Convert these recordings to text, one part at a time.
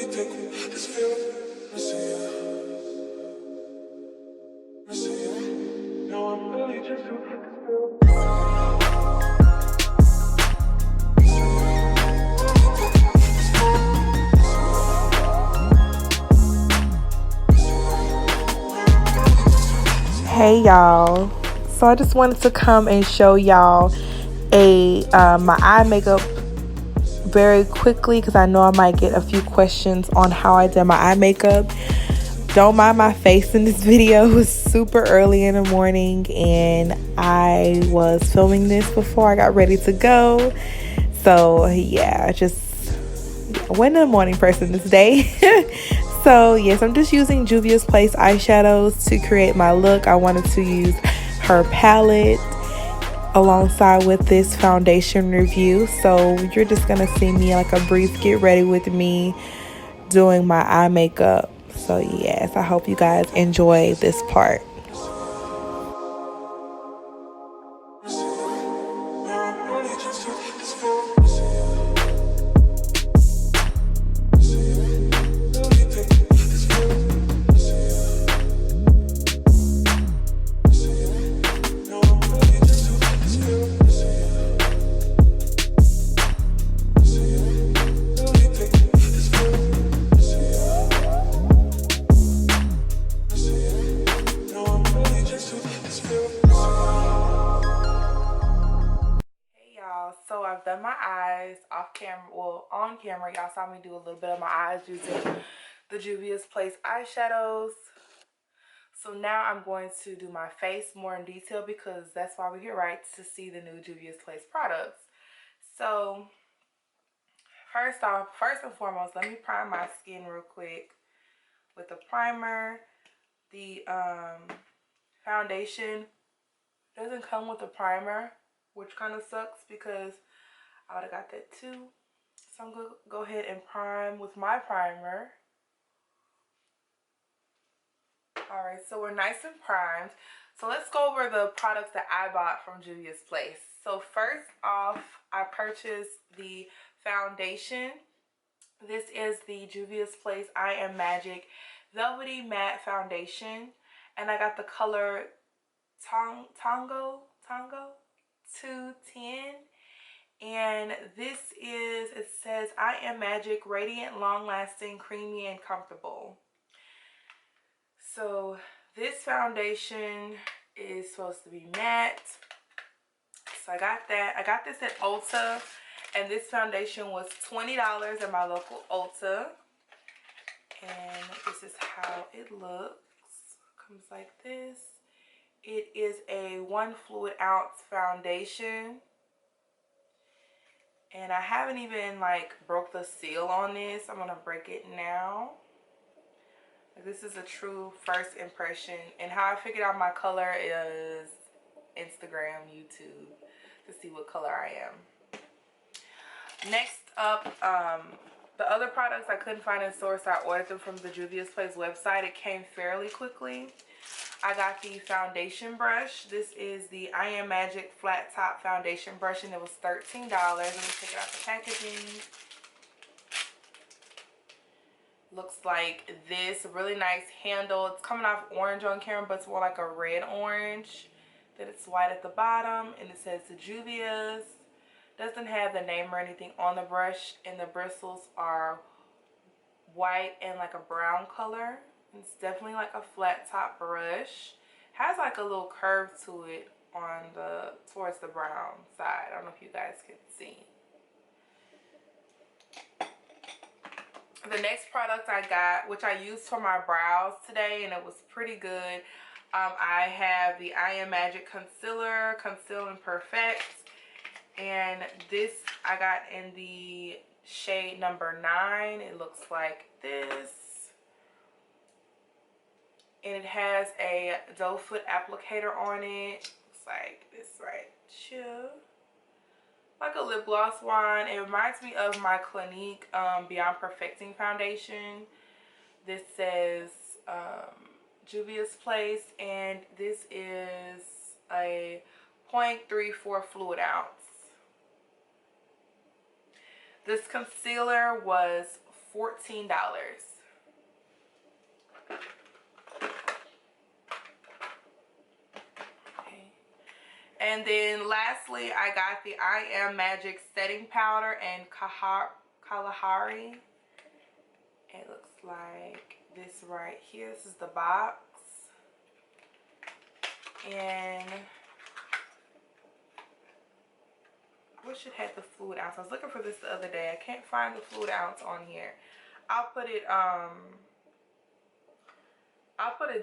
Hey y'all, so I just wanted to come and show y'all my eye makeup very quickly because I know I might get a few questions on how I did my eye makeup. Don't mind my face in this video. It was super early in the morning and I was filming this before I got ready to go. So yeah, I wasn't a morning person this day. So yes, I'm just using Juvia's Place eyeshadows to create my look. I wanted to use her palette alongside with this foundation review. So you're just gonna see me like a brief get ready with me doing my eye makeup. So yes, I hope you guys enjoy this part. So I've done my eyes off camera, well on camera. Y'all saw me do a little bit of my eyes using the Juvia's Place eyeshadows. So now I'm going to do my face more in detail because that's why we're here, right? To see the new Juvia's Place products. So first and foremost, let me prime my skin real quick with a primer. The foundation doesn't come with a primer, which kind of sucks because I would have got that too. So I'm going to go ahead and prime with my primer. Alright, so we're nice and primed. So let's go over the products that I bought from Juvia's Place. So first off, I purchased the foundation. This is the Juvia's Place I Am Magic Velvety Matte Foundation. And I got the color Tango 210. And this is, it says, I Am Magic Radiant, Long Lasting, Creamy, and Comfortable. So this foundation is supposed to be matte. So I got that. I got this at Ulta. And this foundation was $20 at my local Ulta. And this is how it looks. Comes like this. It is a 1 fluid ounce foundation. And I haven't even broke the seal on this. I'm going to break it now. This is a true first impression. And how I figured out my color is Instagram, YouTube, to see what color I am. Next up, the other products I couldn't find in stores, so I ordered them from the Juvia's Place website. It came fairly quickly. I got the foundation brush. This is the I Am Magic Flat Top Foundation Brush, and it was $13. Let me take it out the packaging. Looks like this. Really nice handle. It's coming off orange on camera, but it's more like a red orange. Then it's white at the bottom, and it says the Juvia's. Doesn't have the name or anything on the brush, and the bristles are white and like a brown color. It's definitely like a flat top brush. Has like a little curve to it on towards the brown side. I don't know if you guys can see. The next product I got, which I used for my brows today, and it was pretty good. I have the I Am Magic Concealer, Conceal and Perfect. And this I got in the shade number 9. It looks like this. And it has a doe foot applicator on it. Looks like this right here. Like a lip gloss wand. It reminds me of my Clinique Beyond Perfecting foundation. This says Juvia's Place, and this is a 0.34 fluid ounce. This concealer was $14. Okay. And then lastly, I got the I Am Magic setting powder and Kalahari. It looks like this right here. This is the box. And I wish it had the fluid ounce. I was looking for this the other day. I can't find the fluid ounce on here. I'll put it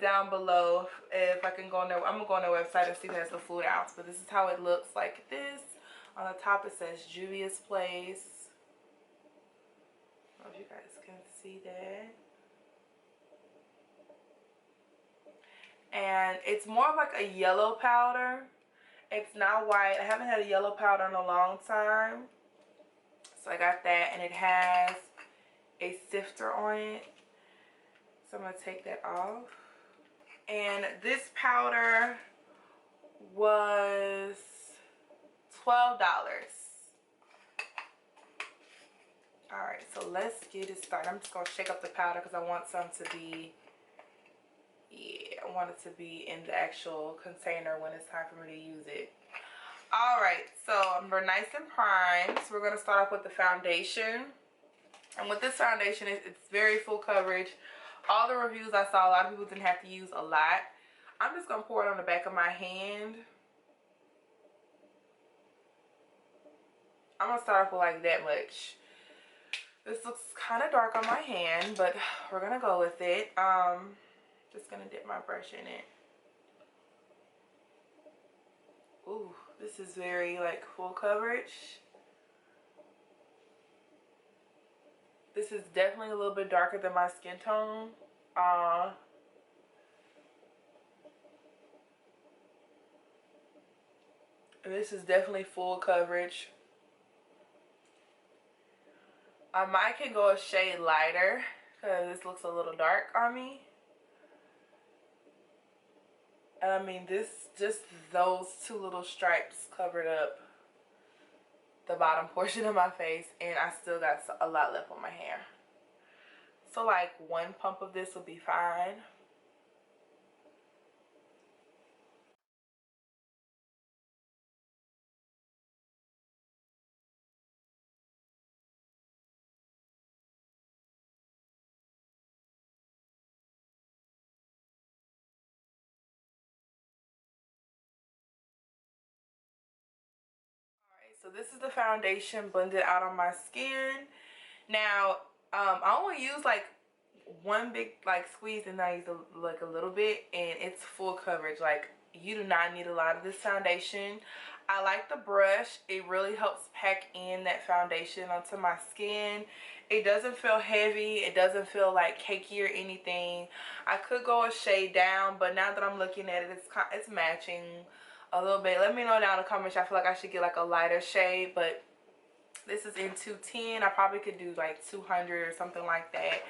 down below if I can go on there. I'm gonna go on their website and see if it has the fluid ounce. But this is how it looks like this. On the top it says Juvia's Place. I don't know if you guys can see that. And it's more of like a yellow powder. It's not white. I haven't had a yellow powder in a long time. So I got that, and it has a sifter on it. So I'm going to take that off. And this powder was $12. Alright, so let's get it started. I'm just going to shake up the powder because I want some to be, I want it to be in the actual container when it's time for me to use it. Alright, so we're nice and primed. So we're going to start off with the foundation. And with this foundation, it's very full coverage. All the reviews I saw, a lot of people didn't have to use a lot. I'm just going to pour it on the back of my hand. I'm going to start off with like that much. This looks kind of dark on my hand, but we're going to go with it. Just going to dip my brush in it. Ooh, this is very like full coverage. This is definitely a little bit darker than my skin tone. And this is definitely full coverage. I might can go a shade lighter because this looks a little dark on me. And I mean, just those two little stripes covered up the bottom portion of my face, and I still got a lot left on my hair. So like one pump of this will be fine. So this is the foundation blended out on my skin. Now, I only use like one big like squeeze, and I use like a little bit, and it's full coverage. Like, you do not need a lot of this foundation. I like the brush. It really helps pack in that foundation onto my skin. It doesn't feel heavy. It doesn't feel like cakey or anything. I could go a shade down, but now that I'm looking at it, it's matching a little bit. Let me know down in the comments. I feel like I should get like a lighter shade, but this is in 210. I probably could do like 200 or something like that.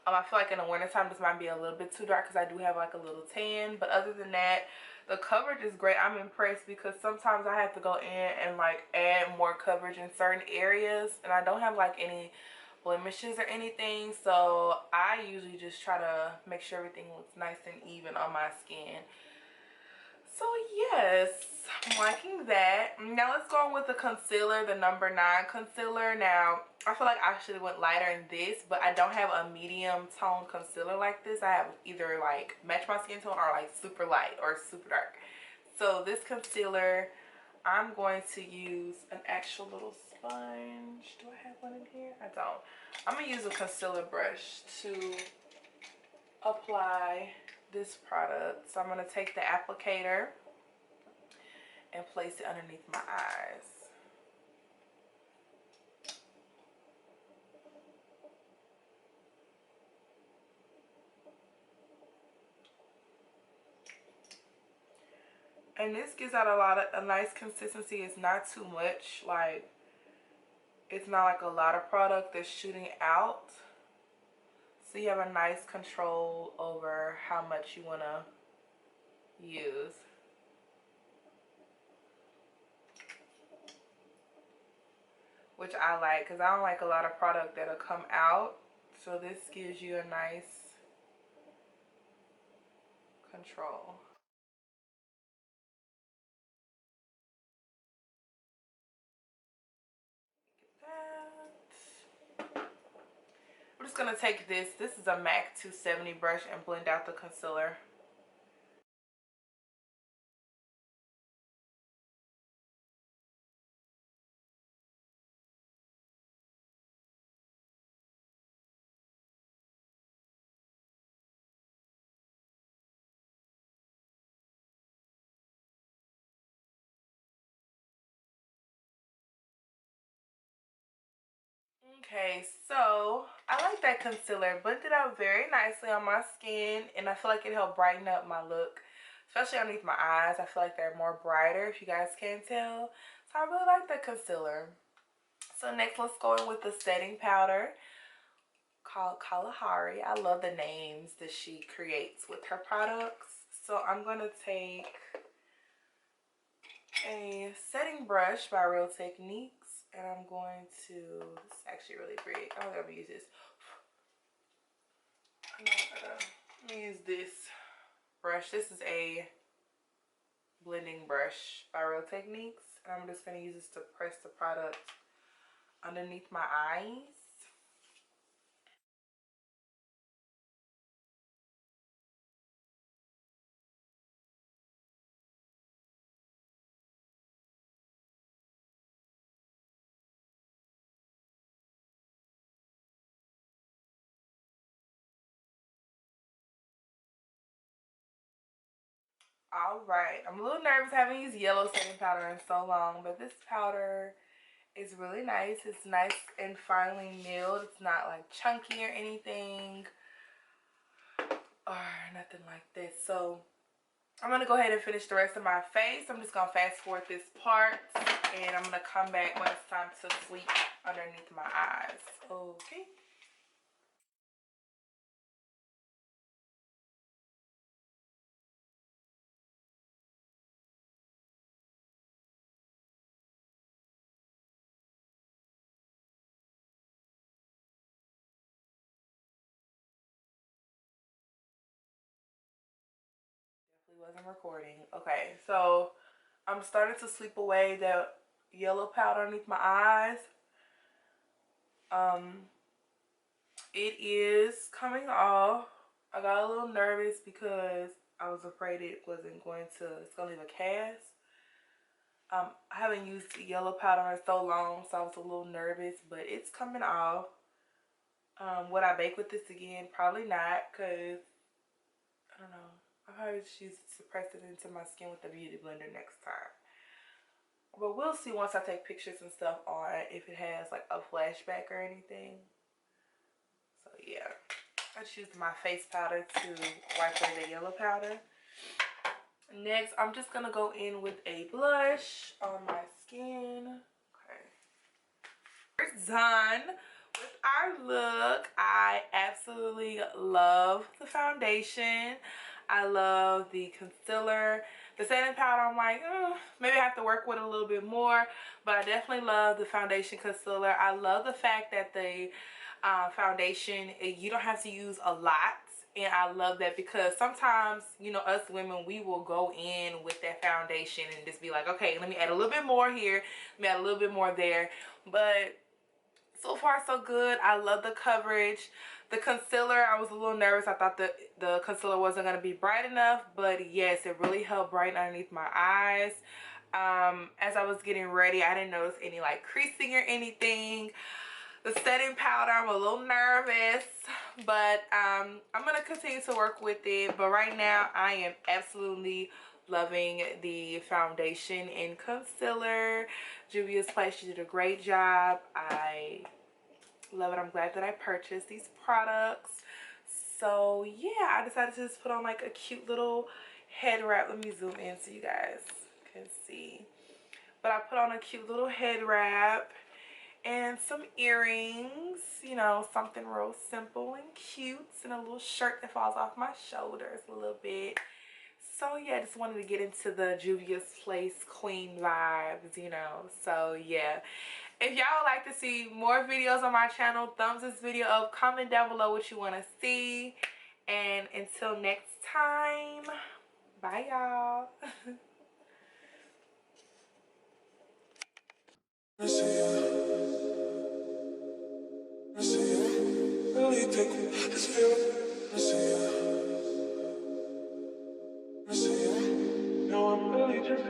I feel like in the wintertime this might be a little bit too dark because I do have like a little tan. But other than that, the coverage is great. I'm impressed because sometimes I have to go in and like add more coverage in certain areas, and I don't have like any blemishes or anything. So I usually just try to make sure everything looks nice and even on my skin. So yes, I'm liking that. Now let's go on with the concealer, the number 9 concealer. Now, I feel like I should have went lighter in this, but I don't have a medium tone concealer like this. I have either like match my skin tone or like super light or super dark. So this concealer, I'm going to use an actual little sponge. Do I have one in here? I don't. I'm going to use a concealer brush to apply this product. So I'm going to take the applicator and place it underneath my eyes. And this gives out a nice consistency. It's not too much, like it's not like a lot of product that's shooting out. So you have a nice control over how much you want to use. Which I like, because I don't like a lot of product that'll come out So this gives you a nice control. I'm just gonna take this is a MAC 270 brush and blend out the concealer. Okay, so I like that concealer. Blended out very nicely on my skin, and I feel like it helped brighten up my look, especially underneath my eyes. I feel like they're more brighter, if you guys can tell. So I really like that concealer. So next, let's go in with the setting powder called Kalahari. I love the names that she creates with her products. So I'm going to take a setting brush by Real Techniques, and I'm going to, this is actually really big. I'm going to use this. Let me use this brush. This is a blending brush by Real Techniques. And I'm just going to use this to press the product underneath my eyes. Alright, I'm a little nervous having used yellow setting powder in so long, but this powder is really nice. It's nice and finely milled. It's not like chunky or anything or nothing like this. So I'm going to go ahead and finish the rest of my face. I'm just going to fast forward this part, and I'm going to come back when it's time to sleep underneath my eyes. Okay. Wasn't recording. Okay, so I'm starting to sleep away the yellow powder underneath my eyes. It is coming off. I got a little nervous because I was afraid it wasn't going to, it's gonna leave a cast. I haven't used yellow powder in so long, so I was a little nervous, but it's coming off. Would I bake with this again? Probably not, because I don't know. I'll probably just use it to press it into my skin with the beauty blender next time. But we'll see once I take pictures and stuff on if it has like a flashback or anything. So yeah, I just used my face powder to wipe away the yellow powder. Next, I'm just gonna go in with a blush on my skin. Okay. We're done with our look. I absolutely love the foundation. I love the concealer. The setting powder, I'm like, maybe I have to work with it a little bit more, but I definitely love the foundation concealer. I love the fact that the foundation, you don't have to use a lot. And I love that because sometimes, you know, us women, we will go in with that foundation and just be like, okay, let me add a little bit more here, let me add a little bit more there. But so far so good. I love the coverage. The concealer, I was a little nervous. I thought the concealer wasn't going to be bright enough, but yes, it really helped brighten underneath my eyes. As I was getting ready, I didn't notice any like creasing or anything. The setting powder, I'm a little nervous, but I'm going to continue to work with it. But right now, I am absolutely loving the foundation and concealer. Juvia's Place, she did a great job. I love it. I'm glad that I purchased these products. So yeah, I decided to just put on like a cute little head wrap. Let me zoom in so you guys can see. But I put on a cute little head wrap and some earrings, you know, something real simple and cute, and a little shirt that falls off my shoulders a little bit. So yeah, I just wanted to get into the Juvia's Place queen vibes, you know. So yeah, If y'all would like to see more videos on my channel, thumbs this video up, comment down below what you want to see. And until next time, bye y'all. No, I'm really just